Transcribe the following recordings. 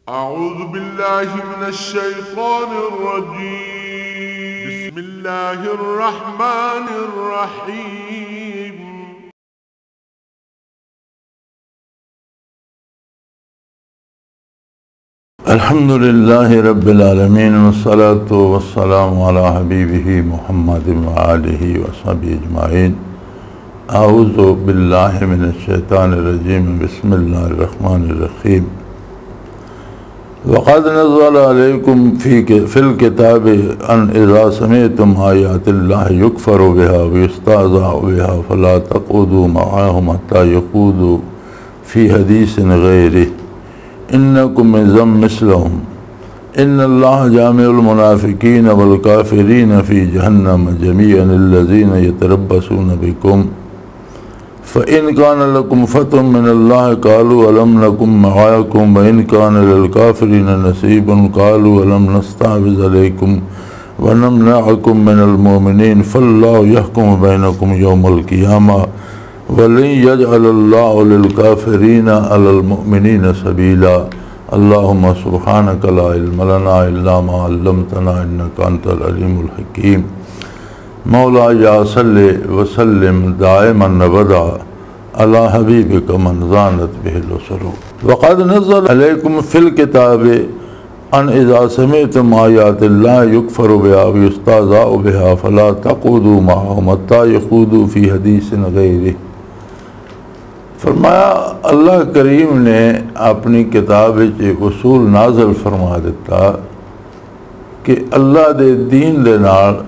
أعوذ بالله من الشيطان الرجيم. بسم الله الرحمن الرحيم. الحمد لله رب العالمين والصلاة والسلام على حبيبه محمد وآله وصحبه أجمعين. أعوذ بالله من الشيطان الرجيم. بسم الله الرحمن الرحيم. وقد نزل عليكم في الكتاب أن إذا سمعتم آيات الله يكفر بها ويستهزأ بها فلا تقعدوا معهم حتى يخوضوا في حديث غيره إنكم إذا مثلهم إن الله جامع المنافقين والكافرين في جهنم جميعا الذين يتربصون بكم فإن كان لكم فتح من الله قالوا ألم نكن معكم وإن كان للكافرين نصيب قالوا ألم نستحوذ عليكم ونمنعكم من المؤمنين فالله يحكم بينكم يوم القيامة ولن يجعل الله للكافرين على المؤمنين سبيلا. اللهم سبحانك لا علم لنا إلا ما علمتنا إنك أنت العليم الحكيم. مولاي صل وسلم دائما أبدا على حبيبك من زانت به الأسر. وقد نزل عليكم في الكتاب أن إذا سمعتم آيات الله يكفر بها ويستهزأ بها فلا تقعدوا معهم حتى يخوضوا في حديث غيره. فرمایا اللہ کریم نے اپنی کتاب اصول نازل فرما دیتا کہ اللہ دے دین دے نال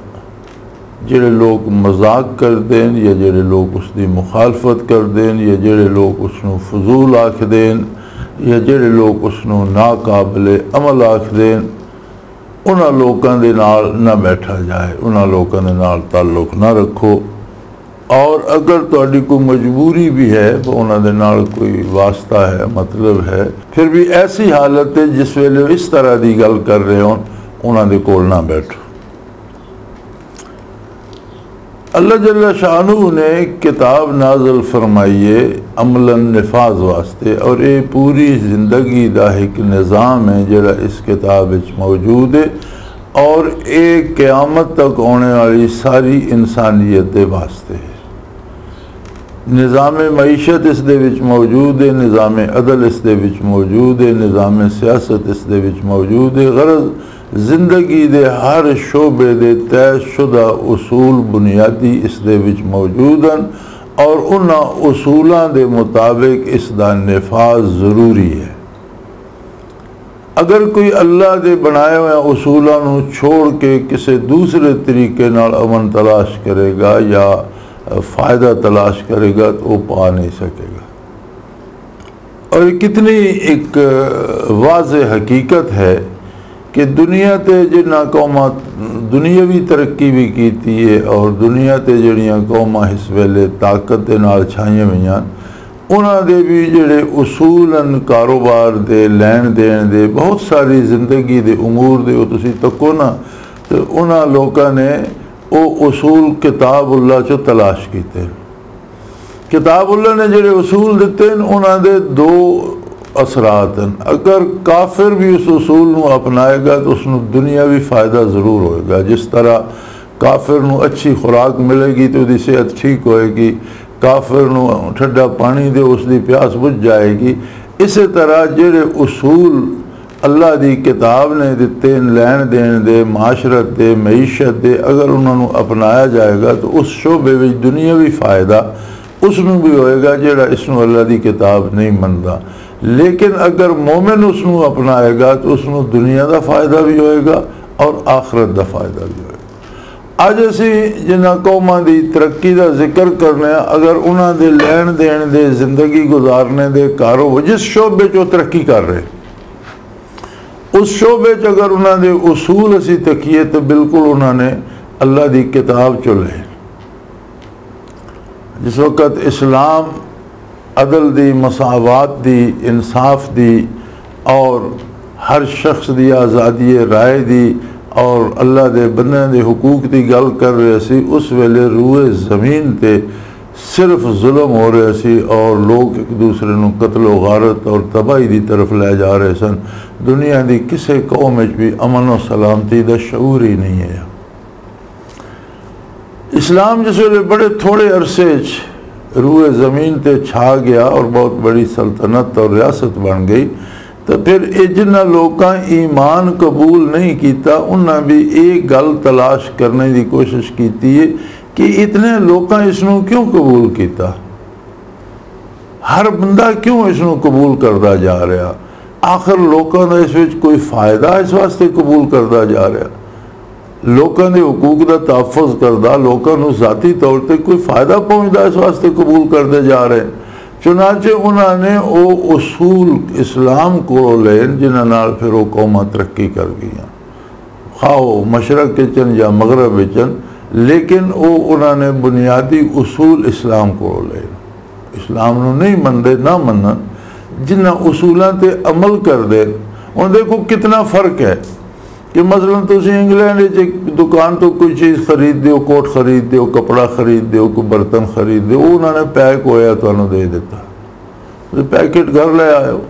جڑے لوگ مذاق کر دین یا جڑے لوگ اس دی مخالفت کر دین یا جڑے لوگ اس نو فضول آکھ دین یا جڑے لوگ اس نو ناقابل عمل آکھ دین انہاں لوگاں دے نال نہ بیٹھا جائے، انہاں لوگاں دے نال تعلق نہ رکھو، اور اگر تہاڈی کوئی مجبوری بھی ہے تو انہاں دے نال کوئی واسطہ ہے، مطلب ہے، پھر بھی ایسی حالت ہے جس ویلے اس طرح دی گل کر رہے ہوں انہاں دے کول نہ بیٹھو۔ اللہ جل شانہ نے کتاب نازل فرمائیے عملاً نفاذ واسطے، اور یہ پوری زندگی دا ایک نظام ہے جڑا اس کتاب وچ موجود ہے، اور ایک قیامت تک ہونے والی ساری انسانیت دے واسطے ہے۔ نظام معیشت اس دے وچ موجود ہے، نظام عدل اس دے وچ موجود ہے، نظام سیاست اس دے وچ موجود ہے۔ غرض زندگی دے ہر شعبے دے طے شدہ اصول بنیادی اس دے وچ موجود ہیں، اور انہاں اصولاں دے مطابق اس دا نفاذ ضروری ہے۔ اگر کوئی اللہ دے بنائے ہوئے اصولاں نو چھوڑ کے کسی دوسرے طریقے نال امن تلاش کرے گا یا فائدہ تلاش کرے گا تو وہ پا نہیں سکے گا۔ اور کتنی ایک واضح حقیقت ہے کہ دنیا تے جنہاں قوماں دنیاوی ترقی بھی کیتی ہے، اور دنیا تے جڑیاں قوماں اس ویلے طاقت دے نال چھائیاں ہوئیاں انہاں دے بھی جڑے اصولاً کاروبار دے لین دین دے بہت ساری زندگی دے امور دے وہ تسی تکو نا، تو انہاں لوگاں نے وہ اصول کتاب اللہ چو تلاش کیتے۔ کتاب اللہ نے جڑے اصول دیتے ہیں انہاں دے دو اثرات ہیں۔ اگر کافر بھی اس اصول نو اپنائے گا تو اس نو دنیاوی فائدہ ضرور ہوئے گا، جس طرح کافر نو اچھی خوراک ملے گی تو دی صحت ٹھیک ہوئے گی، کافر نو ٹھڈا پانی دے اس دی پیاس بجھ جائے گی۔ اسی طرح جڑے اصول اللہ دی کتاب نے دیتے لین دین دے، معاشرت دے، معیشت دے، اگر انہوں نے اپنایا جائے گا تو اس شعبے میں دنیاوی فائدہ اس نو بھی ہوئے گا جڑا اس نو اللہ دی کتاب نہیں مندا۔ لیکن اگر مومن اس نو اپنائے گا تو اس نو دنیا دا فائدہ بھی ہوئے گا اور آخرت دا فائدہ بھی ہوئے گا۔ آج اسی جنہاں قوماں دی ترقی دا ذکر کرنے، اگر انہاں دے لین دین دے، زندگی گزارنے دے، کاروبار جس شعبے چو ترقی کر رہے اس شعبے چ اگر انہاں دے اصول اسی تکیے تو بالکل انہاں نے اللہ دی کتاب چو لے۔ جس وقت اسلام عدل دی، مساوات دی، انصاف دی، اور ہر شخص دی آزادی رائے دی، اور اللہ دے بندے دے حقوق دی گل کر رہے سی، اس ویلے روئے زمین تے صرف ظلم ہو رہے سی اور لوگ ایک دوسرے نو قتل و غارت اور تباہی دی طرف لے جا رہے سن. دنیا دی کسے قوم وچ بھی امن و سلامتی دا شعور ہی نہیں ہے. اسلام جس ویلے بڑے تھوڑے عرصے روئے زمین تے چھا گیا اور بہت بڑی سلطنت اور ریاست بن گئی تو پھر جنہ لوکاں ایمان قبول نہیں کیتا انہاں بھی ایک گل تلاش کرنے دی کوشش کیتی ہے کہ اتنے لوکاں اس نو کیوں قبول کیتا, ہر بندہ کیوں اس نو قبول کردا جا رہا, آخر لوکاں دا اس وچ کوئی فائدہ اس واسطے قبول کردا جا رہا, لوکاں دے حقوق دا تحفظ کردا, لوکاں نو ذاتی طور تے کوئی فائدہ پہنچدا اس واسطے قبول کردے جا رہے ہیں. چنانچہ انہوں نے وہ اصول اسلام کو لین جنہاں نال پھر وہ قوماں ترقی کر گئیاں, خواہ مشرق کے چن یا مغرب چن, لیکن وہ انہوں نے بنیادی اصول اسلام کو لین. اسلام نو نہیں مندے نہ منن, جنہاں اصولاں تے عمل کر دے. ان دیکھو کتنا فرق ہے کہ مثلا تسی انگلینڈ ایک دکان تو کوئی چیز خرید دیو, کوٹ خرید دیو, کپڑا خرید دیو, کوئی برتن خرید دیو, انہوں نے پیک ہویا تو انہوں دے دیتا, پیکٹ گھر لے آئے ہو,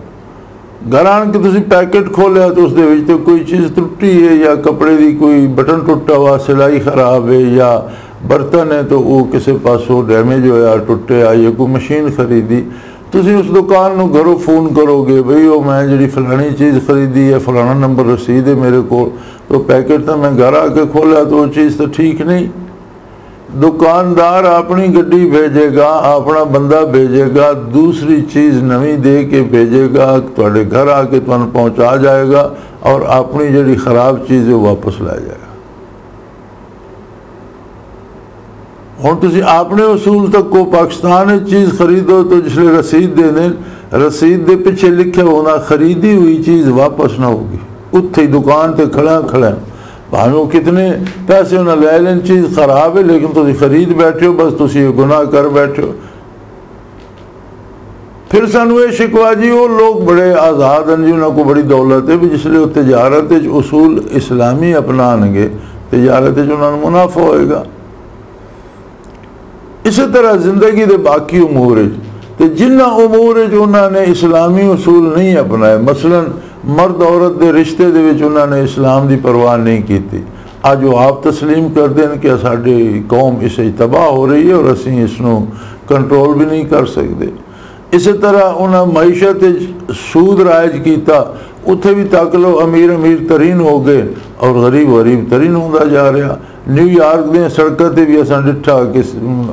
گھر آن کے تسی پیکٹ کھولیا تو اس دے وچ تے کوئی چیز ٹوٹی ہے یا کپڑے دی کوئی بٹن ٹوٹا ہوا, سلائی خراب ہے یا برتن ہے تو وہ کسی پاسوں ڈیمیج ہویا ٹوٹیا, یا کوئی مشین خریدی, تسی اس دکان نو گھروں فون کرو گے بھئی وہ میں جڑی فلانی چیز خریدی ہے فلانا نمبر رسید ہے میرے کو, تو پیکٹ تو میں گھر آ کے کھولا تو وہ چیز تو ٹھیک نہیں. دکاندار اپنی گڈی بھیجے گا, اپنا بندہ بھیجے گا, دوسری چیز نویں دے کے بھیجے گا, تھوڑے گھر آ کے تمہیں پہنچا جائے گا اور اپنی جڑی خراب چیز ہے واپس لے جائے گا. ہوں تسی اپنے اصول تک کو پاکستان چیز خریدو تو جس لئے رسید دے دیں, رسید دے پیچھے لکھے ہونا خریدی ہوئی چیز واپس نہ ہوگی, اتھے دکان تے کھڑے بھاویں کتنے پیسے انہیں لے لیں, چیز خراب ہے لیکن تسی خرید بیٹھے ہو, بس تسی یہ گناہ کر بیٹھے ہو. پھر سانو یہ شکوا جی وہ لوگ بڑے آزاد ہیں جی, انہوں کو بڑی دولت ہے بھی جس لئے تجارت اصول اسلامی اپنان گے, تجارت انہوں نے منافع ہوئے گا. اسی طرح زندگی دے باقی امور تے جنہ امور انہوں نے اسلامی اصول نہیں اپنائے, مثلا مرد عورت دے رشتے دے وچ انہوں نے اسلام دی پرواہ نہیں کیتی. آج وہ آپ تسلیم کر دیں کہ ساڈی قوم اس تباہ ہو رہی ہے اور اسی اس نو کنٹرول بھی نہیں کر سکتے. اسی طرح انہوں نے معیشت سود رائج کیتا, اتھے بھی تک لو امیر ترین ہو گئے اور غریب ترین ہوتا جا رہا. نیو یارک دے سڑکوں تے بھی اساں ڈٹھا کہ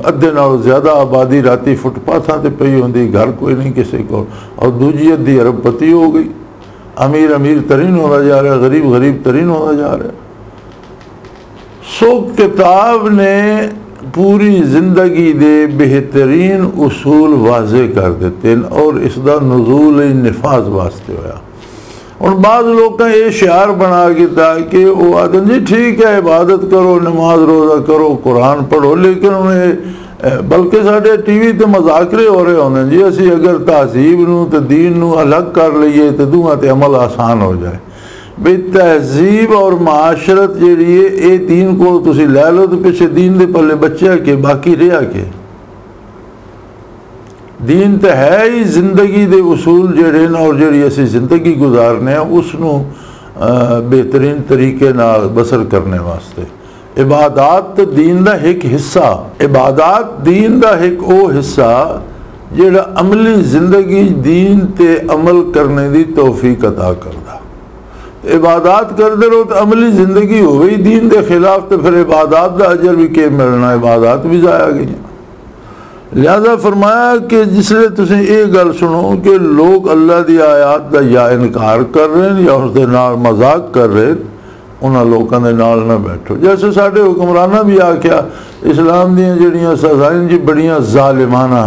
ادھے نالوں زیادہ آبادی راتی فٹ پاتھاں تے پئی ہوندی, گھر کوئی نہیں کسی کو, اور دوجی ادھی ارب پتی ہو گئی. امیر ترین ہوتا جا رہا, غریب ترین ہوتا جا رہا. سو کتاب نے پوری زندگی دے بہترین اصول واضح کر دیتے ہیں اور اس دا نزول نفاذ واسطے ہویا. اور بعض لوگ کا یہ شعار بنا گیا کہ وہ آدھے جی ٹھیک ہے عبادت کرو, نماز روزہ کرو, قرآن پڑھو, لیکن انہیں بلکہ ساڑھے ٹی وی تے مذاکرے ہو رہے ہونے جی اسی اگر تہذیب نو تے دین نو الگ کر لئیے تے دوہاں تے عمل آسان ہو جائے. بھئی تہذیب اور معاشرت جیڑی ہے اے دین کو تسی لے لو تو پیچھے دین دے پلے بچے کے باقی رہا کے. دین تے ہے ہی زندگی دے اصول جڑے نا, اور جڑی اسی زندگی گزارنے ہیں اس نو بہترین طریقے نال بسر کرنے واسطے. عبادات دین دا ایک حصہ, عبادات دین دا ایک او حصہ جڑا عملی زندگی دین تے عمل کرنے دی توفیق عطا کردا. عبادات کردے رہو تو عملی زندگی ہوئی دین دے خلاف تو پھر عبادات دا اجر بھی کہ ملنا, عبادات بھی ضائع گئی. لہذا فرمایا کہ جس لئے تسیں ایک گل سنو کہ لوگ اللہ دی آیات دا یا انکار کر رہے ہیں یا اس دے نال مذاق کر رہے ہیں, انہاں لوگوں دے نال نہ بیٹھو. جیسے ساڑھے حکمرانہ بھی آکھیا اسلام دیاں جڑیاں سزائیں جی بڑیاں ظالمانہ,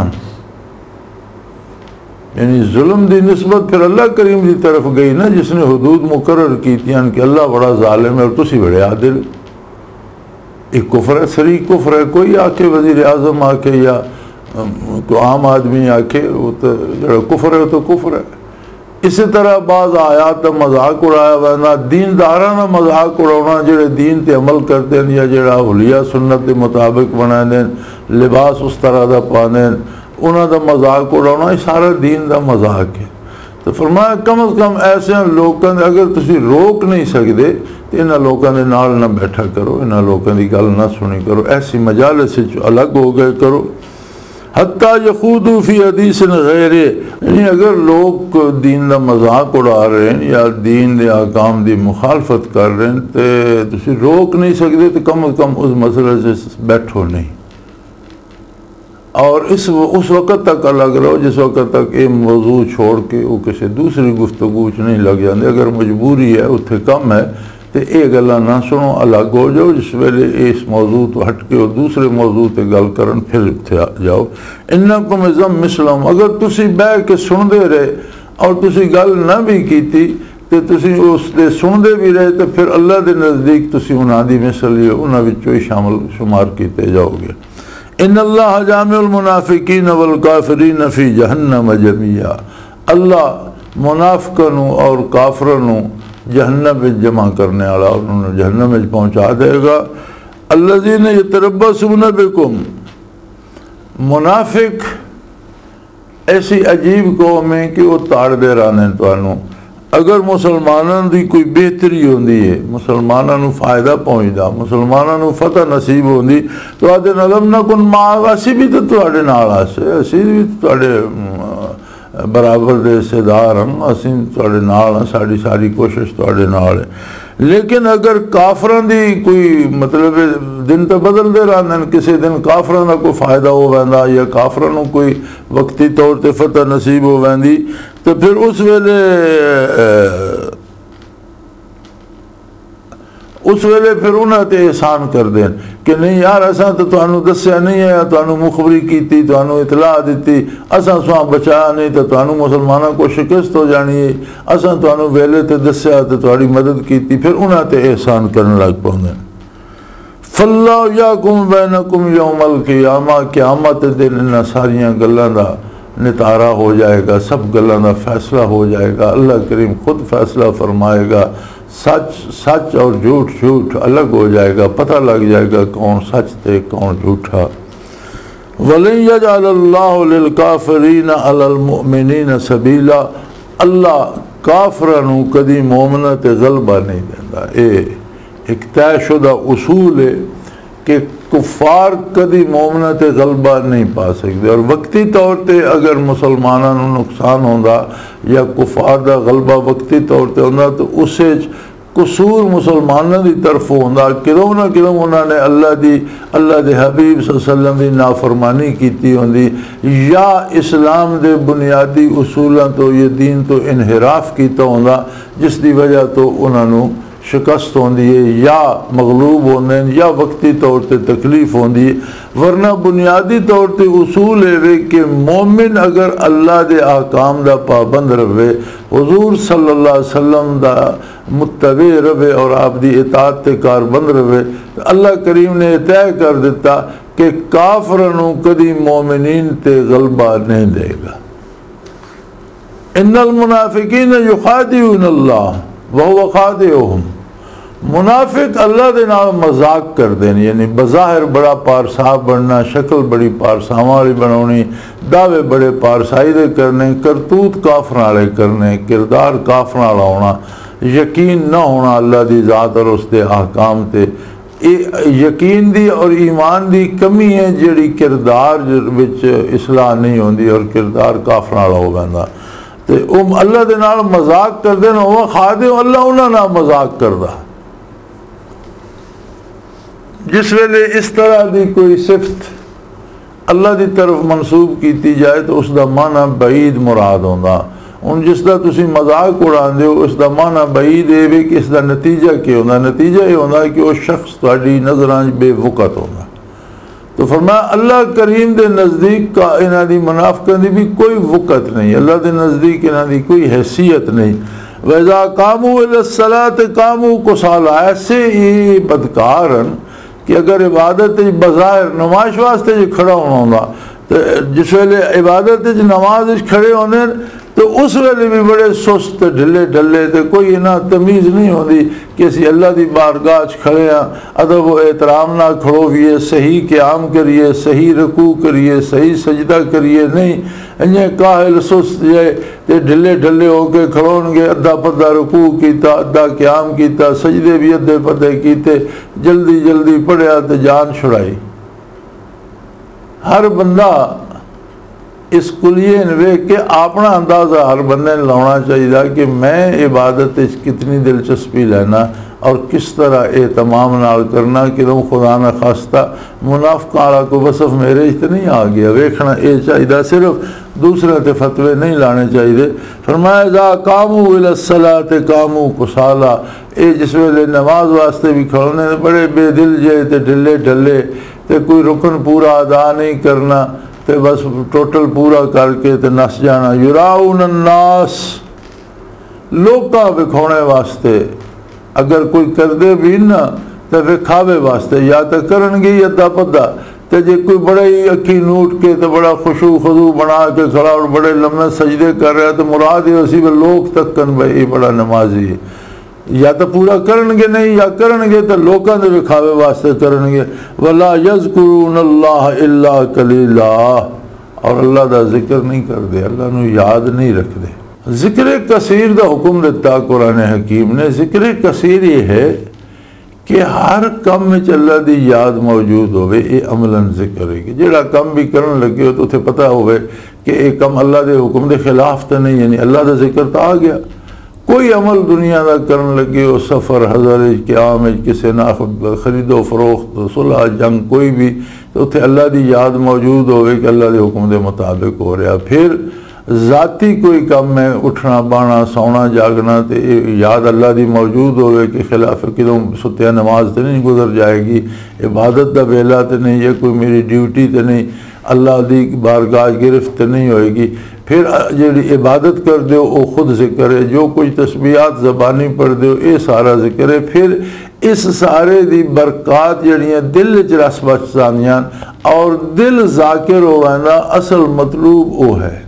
یعنی ظلم دی نسبت پھر اللہ کریم دی طرف گئی نا جس نے حدود مقرر کی تھیں کہ اللہ بڑا ظالم ہے اور تسی بڑے عادل. ایک کفر ہے, سری کفر ہے, کوئی آکے وزیر اعظم آکے یا کوئی عام آدمی آکے وہ تو جڑا کفر ہے تو کفر ہے. اسی طرح بعض آیات کا مذاق اڑایا ہوا دینداراں دا مذاق اڑاؤنا جڑے دین تے عمل کرتے ہیں یا جڑا حلیہ سنت کے مطابق بنا دیں لباس اس طرح دا پانے انہاں دا مذاق اڑاؤنا یہ سارا دین دا مذاق ہے۔ تو فرمایا کم از کم ایسے لوگوں اگر تسی روک نہیں سکتے تو انہاں لوگوں نے نال نہ بیٹھا کرو، انہاں لوگوں کی گل نہ سنی کرو، ایسی مجالس سے الگ ہو گئے کرو۔ حتیٰ یخوضوا فی حدیث غیر، یعنی اگر لوگ دین دا مذاق اڑا رہے ہیں یا دین دے احکام دی مخالفت کر رہے ہیں تو تسی روک نہیں سکتے تو کم از کم اس مسئلے سے بیٹھو نہیں، اور اس وقت تک الگ رہو جس وقت تک یہ موضوع چھوڑ کے وہ کسی دوسری گفتگو نہیں لگ جاندے۔ اگر مجبوری ہے اتنے کم ہے تو یہ گلاں نہ سنو، الگ ہو جاؤ، جس ویلے اس موضوع تو ہٹ کے دوسرے موضوع تے گل کرن پھر اتنے جاؤ۔ انکم اذا مثلہم، اگر تسی بہ کے سن دے رہے اور تسی گل نہ بھی کیتی تو تسی اس دے سن دے بھی رہے تو پھر اللہ دے نزدیک تسی انہاں دی مثل ہی انہاں وچوں ہی شامل شمار کیتے جاؤ گے۔ ان اللہ جامع المنافقین والکافرین فی جہنم جميعا، اللہ منافقوں اور کافروں جہنم میں جمع کرنے والا، انہوں نے جہنم میں پہنچا دے گا۔ الذین یتربصون بکم، منافق ایسی عجیب قوم ہے کہ وہ تاڑ دے رہنے تو اگر مسلمانوں دی کوئی بہتری ہوندی ہے، مسلمانوں فائدہ پہنچدا، مسلمانوں فتح نصیب ہوندی تو آدھے علم نکن معاک، اسی بھی تو تواڈے نال آسے، اسی بھی تواڈے برابر دے حصے دار ہم، اسی تواڈے نال ہیں، ساری ساری کوشش تواڈے نال ہے۔ لیکن اگر کافراں دی کوئی مطلب دن تو بدل دے رہے ہیں، کسی دن کافراں دا کوئی فائدہ ہو ویندا یا کافراں نو کوئی وقتی طور تے فتح نصیب ہو ویندی تو پھر اس ویلے پھر انہاں تے احسان کر دیں کہ نہیں یار اساں تو تانوں دسیا نہیں ہے، تانوں مخبری کیتی، تانوں اطلاع دیتی، اساں سواں بچایا نہیں تو تانوں مسلمانوں کو شکست ہو جانی ہے، اساں تانوں ویلے تے دسیا تو تہاڈی مدد کیتی، پھر انہاں تے احسان کرن لگ پوندے۔ فاللہ یحکم بینکم یوم القیامہ، قیامت دن انہاں ساریاں گلاں دا نتارہ ہو جائے گا، سب گلاں دا فیصلہ ہو جائے گا، اللہ کریم خود فیصلہ فرمائے گا، سچ سچ اور جھوٹ جھوٹ الگ ہو جائے گا، پتہ لگ جائے گا کون سچ تے کون جھوٹا۔ وَلَن يَجْعَلَ اللَّهُ لِلْكَافِرِينَ عَلَى الْمُؤْمِنِينَ سَبِيلًا، اللہ کافروں کدی مومنہ تے غلبہ نہیں دینا۔ ایک طے شدہ اصول ہے کہ کفار کدی مومنہ تے غلبہ نہیں پا سکتے، اور وقتی طور تے اگر مسلمانوں نقصان ہوندا یا کفار دا غلبہ وقتی طور تے ہوندا تو اسے قصور مسلمانوں دی طرف ہوندا، کدوں نہ کدوں انہوں نے اللہ دے حبیب صلی اللہ علیہ وسلم دی نافرمانی کیتی ہوندی، یا اسلام دے بنیادی اصولاں تو یہ دین تو انحراف کیتا ہوندا، جس دی وجہ تو انہوں نے شکست ہوندی ہے یا مغلوب ہوندے ہیں یا وقتی طور تے تکلیف ہوندی ہے۔ ورنہ بنیادی طور تے اصول ہے کہ مومن اگر اللہ دے احکام دا پابند رہے، حضور صلی اللہ علیہ وسلم دا متبع رہے اور آپ دی اطاعت تے کاربند رہے، اللہ کریم نے طے کر دیتا کہ کافروں کدی مومنین تے غلبہ نہیں دے گا۔ ان المنافقین یخادعون اللہ وہو خادعہم، منافق اللہ دے نال مذاق کر دیں، یعنی بظاہر بڑا پارسا بننا، شکل بڑی پارساواں والی بناونی، دعوے بڑے پارسائی دے کرنے، کرتوت کافراں والے کرنے، کردار کافراں والا ہونا، یقین نہ ہونا اللہ دی ذات اور اس دے احکام تے، یقین دی اور ایمان دی کمی ہے جڑی کردار وچ اصلاح نہیں ہوندی اور کردار کافراں والا ہو ویندا، تے اللہ دے نال مذاق کر دین، وہ خادع اللہ انہاں نال مذاق کردا۔ جس ویلے اس طرح دی کوئی صفت اللہ دی طرف منسوب کیتی جائے تو اس دا معنی بعید مراد ہوندا، ان جس دا تسی مذاق اڑاندے ہو اس دا معنی بعید ہے کہ اس دا نتیجہ کیا ہوندا، نتیجہ یہ ہوندا کہ وہ شخص تہاڈی نظراں بے وقت ہوندا۔ تو فرمایا اللہ کریم دے نزدیک کا انہاں دی منافقاں دی بھی کوئی وقت نہیں، اللہ دے نزدیک انہاں دی کوئی حیثیت نہیں۔ وَإِذَا قَامُوا إِلَى الصَّلَاةِ قَامُوا كُسَالَىٰ، ایسے ہی بدکارن کہ اگر عبادت بظاہر نماز واسطے جو کھڑا ہونا ہوندا تو جس ویلے عبادت نماز کھڑے ہونے تو اس ویلے بھی بڑے سست ڈھلے ڈھلے تے کوئی نہ تمیز نہیں ہوندی کہ اسی اللہ دی بارگاہ کھڑے ہیں، ادب و احترام نہ کھڑویے، صحیح قیام کریے، صحیح رکوع کریے، صحیح سجدہ کریے، نہیں انہیں کاہل سست جائے تے ڈھلے ڈھلے ہو کے کھڑون گے، ادھا پدھا رکوع کیتا، ادھا قیام کیتا، سجدے بھی ادھے پدھے کیتے، جلدی جلدی پڑھیا تے جان چھڑائی۔ ہر بندہ اس کلیے ویکھ کے اپنا اندازہ ہر بندے نے لانا چاہیے کہ میں عبادت اس کتنی دلچسپی لینا اور کس طرح اہتمام نال کرنا کہ تم خدا نہ خواستہ منافقہ والا کو وصف میرے تے نہیں آ گیا، ویکھنا یہ چاہیے، صرف دوسرے تے فتوے نہیں لانے چاہیے۔ فرمایا اذا قاموا الی الصلاۃ قاموا کسالى، اے جس ویلے نماز واسطے بھی کھڑونے بڑے بے دل جے تے ڈھلے ڈھلے تے کوئی رکن پورا ادا نہیں کرنا تے بس ٹوٹل پورا کر کے تے نس جانا۔ یراؤن الناس، لوکاں وکھاونے واسطے، اگر کوئی کردے بھی نہ تے وکھاوے واسطے، یا تے کرن گے ادھا پدھا، تے جے کوئی بڑے ہی اکھی نوٹ کے تے بڑا خشوع خضوع بنا کے کھڑا اور بڑے لمبے سجدے کر رہا تو مراد یہ اسی میں لوگ تکن بھائی یہ بڑا نمازی ہے، یا تو پورا کرن گے نہیں، یا کرن گے تو لوکاں دے وکھاوے واسطے کرن گے۔ وَلَا يَذْكُرُونَ اللَّهَ إِلَّا قَلِيلًا، اور اللہ دا ذکر نہیں کر دے، اللہ نو یاد نہیں رکھ دے۔ ذکر کثیر دا حکم دیتا قرآن حکیم نے۔ ذکر کثیر یہ ہے کہ ہر کم میں اللہ دی یاد موجود ہوئے، یہ عملاً ذکر ہے کہ جڑا کم بھی کرن لگے ہو تو اسے پتہ ہوئے کہ یہ کم اللہ دے حکم دے خلاف تو نہیں، یعنی اللہ دا ذکر تو آ گیا۔ کوئی عمل دنیا دا کرن لگے ہو، سفر، حضر، قیام، کسی نہ خرید و فروخت، صلح، جنگ، کوئی بھی، تو اتنے اللہ دی یاد موجود ہوئے کہ اللہ دے حکم دے مطابق ہو رہا۔ پھر ذاتی کوئی کام میں اٹھنا بانا سونا جاگنا تے یاد اللہ دی موجود ہوئے کہ خلاف کدوں ستیا نماز تے نہیں گزر جائے گی، عبادت دا ویلا تے نہیں، یہ کوئی میری ڈیوٹی تے نہیں، اللہ دی بارگاہ گرفت نہیں ہوئے گی۔ پھر جیڑی عبادت کر دیو وہ خود ذکر ہے، جو کچھ تسبیحات زبانی پڑھ دیو یہ سارا ذکر ہے۔ پھر اس سارے دی برکات جڑیاں دل وچ رس بس جاندیاں اور دل ذاکر ہونا اصل مطلوب وہ ہے۔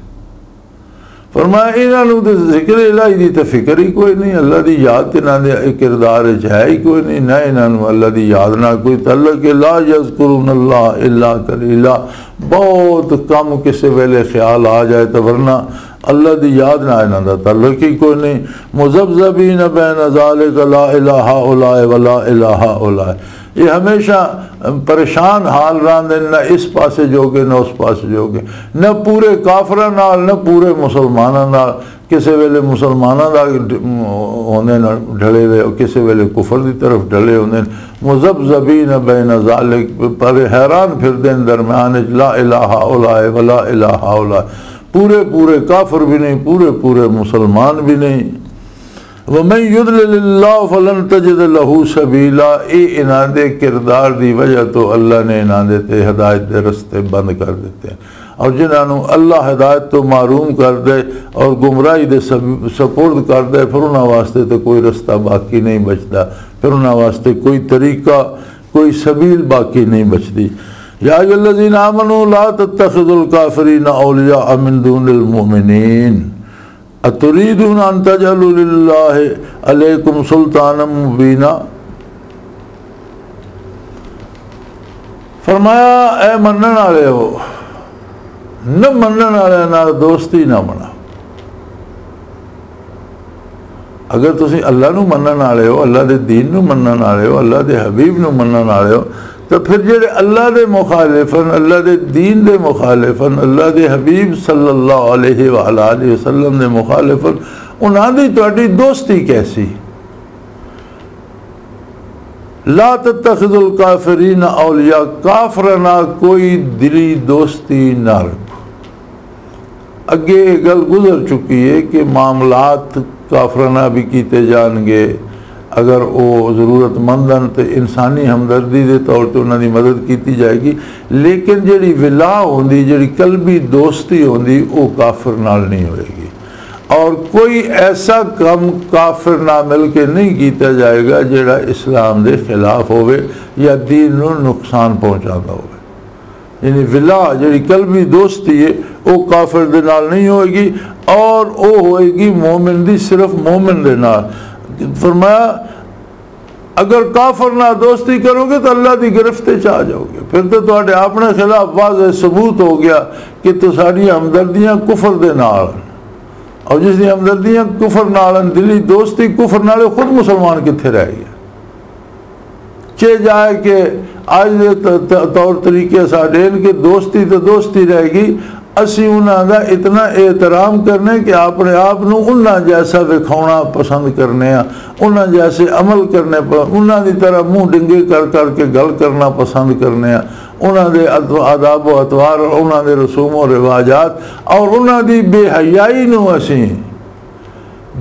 فرمایا انہاں نوں تے ذکر الہی دی تے فکر ہی کوئی نہیں، اللہ دی یاد تے نہ دے کردار ہے ہی کوئی نہیں، نہ انہاں نوں اللہ دی یاد نہ کوئی تعلق ہے۔ لا یذکرون اللہ الا قلیلا، بہت کم کسی ویلے خیال آ جائے تو ورنہ اللہ دی یاد نہ انہاں دا تعلق ہی کوئی نہیں۔ مذبذبین بین ذالک لا الہ الا ولا الہ الا، یہ ہمیشہ پریشان حال رہندے، نہ اس پاسے جوگے نہ اس پاسے جوگے، نہ پورے کافراں نال نہ پورے مسلماناں نال، کسی ویلے مسلماناں دا ہوندے نہ ڈھلے ہوئے، کسی ویلے کفر دی طرف ڈھلے ہوندے، مذبذبین بین ذالک، پر حیران پھردے درمیان لا الہ الا ولا الہ الا، پورے پورے کافر بھی نہیں، پورے پورے مسلمان بھی نہیں۔ وَمَن يُضْلِلِ اللَّهُ فَلَن تَجِدَ لَهُ سَبِيلًا، انہاں دے کردار دی وجہ تو اللہ نے انہاں دے تے ہدایت دے رستے بند کر دیتے ہیں، اور جنہاں اللہ ہدایت تو معروم کر دے اور گمراہی دے سپرد کر دے، پھر انہاں واسطے تو کوئی رستہ باقی نہیں بچتا، پھر انہاں واسطے کوئی طریقہ کوئی سبیل باقی نہیں بچتی۔ یا ایھا الذین آمنوا لا تتخذوا الکافرین اولیاء من دون المؤمنین اتریدون ان تجعلوا للہ علیکم سلطانا مبینا۔ فرمایا اے منن والے ہو، نہ منن والے نال دوستی نہ بنا۔ اگر تسی اللہ نو منن والے ہو، اللہ دے دین نو منن والے ہو، اللہ دے حبیب نو منن والے ہو، تو پھر جڑے اللہ دے مخالفن، اللہ دے دین دے مخالفن، اللہ دے حبیب صلی اللہ علیہ وآلہ وسلم دے مخالفن، انہاں دی تہاڈی دوستی کیسی؟ لا تتخذوا الکافرین اولیاء، کافرنا کوئی دلی دوستی نہ رکھو۔ اگے یہ گل گزر چکی ہے کہ معاملات کافرنا بھی کیتے جان گے، اگر وہ ضرورت مندن تو انسانی ہمدردی دے طور تے انہاں دی مدد کیتی جائے گی، لیکن جڑی ولا ہوندی، جڑی قلبی دوستی ہوندی، وہ کافر نال نہیں ہوئے گی، اور کوئی ایسا کم کافر نہ مل کے نہیں کیتا جائے گا جڑا اسلام دے خلاف ہوئے یا دین نو نقصان پہنچاتا ہوئے۔ یعنی ولا جڑی قلبی دوستی ہے وہ کافر دے نال نہیں ہوئے گی، اور وہ ہوئے گی مومن دی صرف مومن دے نال۔ فرمایا اگر کافر نہ دوستی کرو گے تو اللہ دی گرفت چ آ جاؤ گے، پھر تو تواڈے اپنے خلاف واضح ثبوت ہو گیا کہ تو ساری ہمدردیاں کفر دے نال، اور جس دی ہمدردیاں کفر نال، دلی دوستی کفر نال، خود مسلمان کتنے رہ گیا؟ چے جائے کہ آج دے طور طریقے ساڈے کہ دوستی تو دوستی رہ گی، اسی انہاں دا اتنا احترام کرنے کہ اپنے آپ نو انہاں جیسا وکھاؤنا پسند کرنے ہیں، انہاں جیسے عمل کرنے، انہاں دی طرح منہ ڈنگے کر کر کے گل کرنا پسند کرنے ہیں، انہاں دے آداب و اطوار، انہاں دے رسوم و رواجات، اور انہاں دی بے حیائی نو اسی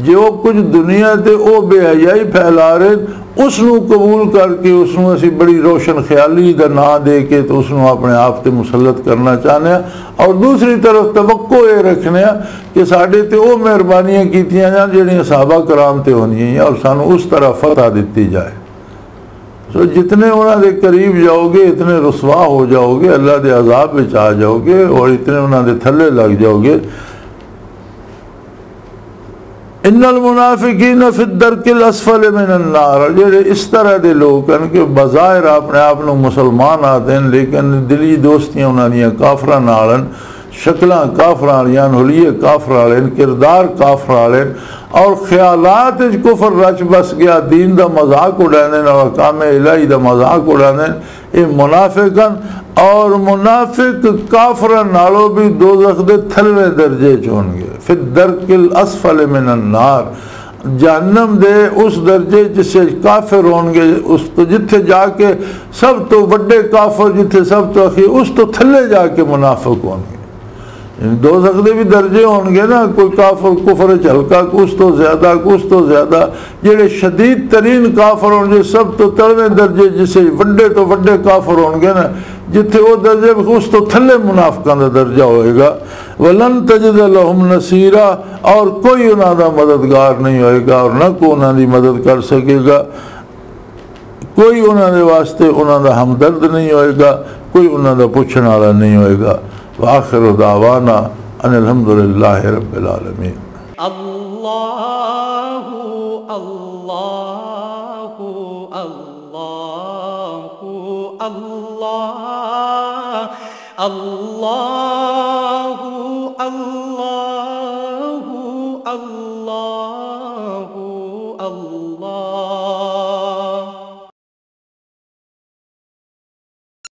جو کچھ دنیا تے او بے حیائی پھیلا رہے اس نو قبول کر کے اس نو اسی بڑی روشن خیالی دا نا دے کے تو اس نو اپنے آپ تے مسلط کرنا چاہنے ہیں، اور دوسری طرف توقع یہ رکھنے ہیں کہ ساڈے تے او مہربانیاں کیتیاں جان جڑیاں صحابہ کرام تے ہونی ہیں، اور سانو اس طرح فتح دیتی جائے۔ سو جتنے انہاں دے قریب جاؤ گے اتنے رسوا ہو جاؤ گے، اللہ دے عذاب وچ آ جاؤ گے، اور اتنے انہاں دے تھلے لگ جاؤ گے۔ ان المنافقین فی الدرک الاسفل من النار، جڑے اس طرح دے لوگ ہیں کہ بظاہر اپنے آپ نو مسلمان آتے ہیں لیکن دلی دوستیاں انہاں دیاں کافراں نال، شکلاں کافراں والیاں، حلیے کافر والے، کردار کافر والے، اور خیالات وچ کفر رچ بس گیا، دین دا مذاق اڑانے اور احکام الہی دا مذاق اڑانے، یہ منافقن، اور منافق کافراں نالوں بھی دوزخ دے تھلویں درجے چ ہون گے، فی الدرک الاسفل من النار، جہنم دے اس درجے جسے کافر ہون گے، اس تو جتھے جا کے سب تو بڑے کافر، جتھے سب تو اخیر، اس تو تھلے جا کے منافق ہون گے۔ دوزخ دے بھی درجے ہون گے نا، کوئی کافر کفر ہلکا، کچھ تو زیادہ، کچھ تو زیادہ، جڑے شدید ترین کافر ہون گے سب تو تلویں درجے، جسے وڈے تو وڈے کافر ہون گے نا، جتھے وہ درجے اس تو تھلے منافقاں دا درجہ ہوئے گا۔ وَلَن تَجِدَ لَهُمْ نَصِيرًا، اور کوئی انہاں دا مددگار نہیں ہوئے گا، اور نہ کوئی انہاں دی مدد کر سکے گا، کوئی انہاں دے واسطے انہاں دا ہمدرد نہیں ہوئے گا، کوئی انہاں دا پوچھنے والا نہیں ہوئے گا۔ وآخر دعوانا ان الحمدللہ رب العالمین۔ اللہ اللہ اللہ اللہ اللہ اللہ اللہ